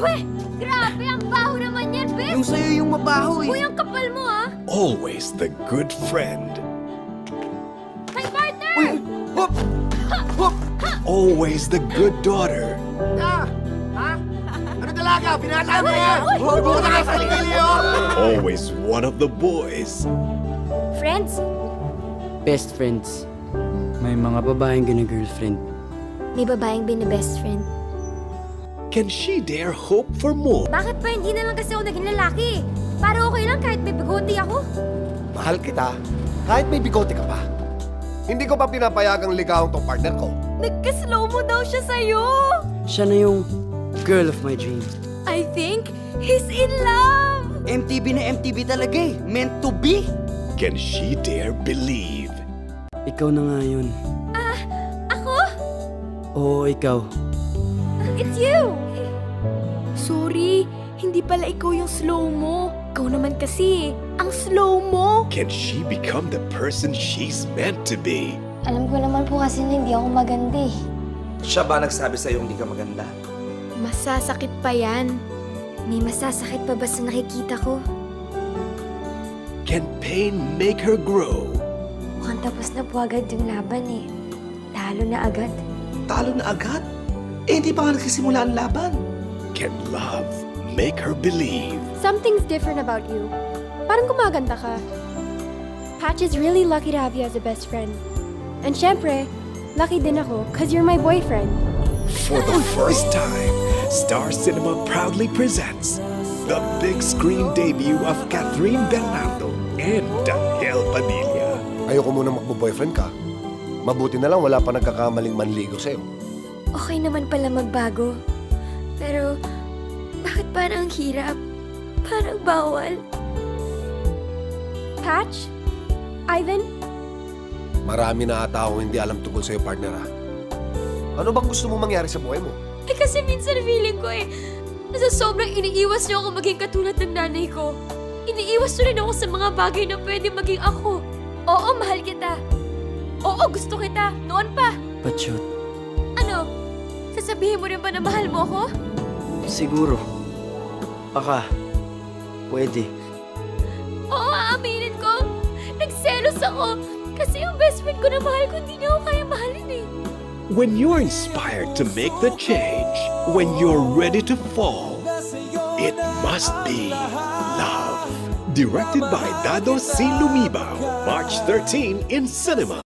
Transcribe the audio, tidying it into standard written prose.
Uy! Grabe, ang baho naman yan, Bes! Yung sa'yo yung mabaho Uy, eh. ang kapal mo, ah! Always the good friend. Hey, partner! Uy! Hop! Hop! Always the good daughter. Ha? Ano talaga? Binata mo yan! Bubuta ka sa ligilyo! Always one of the boys. Friends? Best friends. May mga babaeng gina-girlfriend. May babaeng bini-best friend. Can she dare hope for more? Bakit pa hindi na lang kasi ako naging lalaki? Para okay lang kahit may bigote ako. Mahal kita, kahit may bigote ka pa. Hindi ko pa pinapayagang ligawan tong partner ko. Nagka-slow mo daw siya sa'yo! Siya na yung girl of my dream. I think he's in love! MTV na MTV talaga eh. Meant to be. Can she dare believe? Ikaw na nga yun. Ako? Oo, ikaw. It's you! Sorry, hindi pala ikaw yung slow mo. Ikaw naman kasi, ang slow mo. Can she become the person she's meant to be? Alam ko naman po kasi na hindi ako maganda eh. Siya ba nagsabi sa'yo hindi ka maganda? Masasakit pa yan. May masasakit pa ba sa nakikita ko? Can pain make her grow? Mukhang tapos na po agad yung laban eh. Talo na agad. Talo na agad? Eh, hindi pa nga nagsisimula ang laban. Can love make her believe? Something's different about you. Parang gumaganda ka. Patch is really lucky to have you as a best friend. And syempre, lucky din ako cause you're my boyfriend. For the first time, Star Cinema proudly presents the big screen debut of Catherine Bernardo and Daniel Padilla. Ayoko muna magbo-boyfriend ka. Mabuti na lang wala pa nagkakamaling manligo sa'yo. Okay naman pala magbago. Pero, bakit parang ang hirap? Parang bawal. Patch? Ivan? Marami na ata akong hindi alam tungkol sa'yo, partner ha. Ano bang gusto mong mangyari sa buhay mo? Eh kasi minsan feeling ko eh, nasa sobrang iniiwas niyo ako maging katulad ng nanay ko. Iniiwas niyo rin ako sa mga bagay na pwede maging ako. Oo, mahal kita. Oo, gusto kita. Noon pa. But shoot, Ano? Sasabihin mo rin ba na mahal mo ako? siguro. Baka. Pwede. Oo, aaminin ko. Nagselos ako. Kasi yung best friend ko na mahal ko, hindi niya ako kaya mahalin eh. When you're inspired to make the change, when you're ready to fall, it must be love. Directed by Dado C. Lumibao, March 13 in cinema.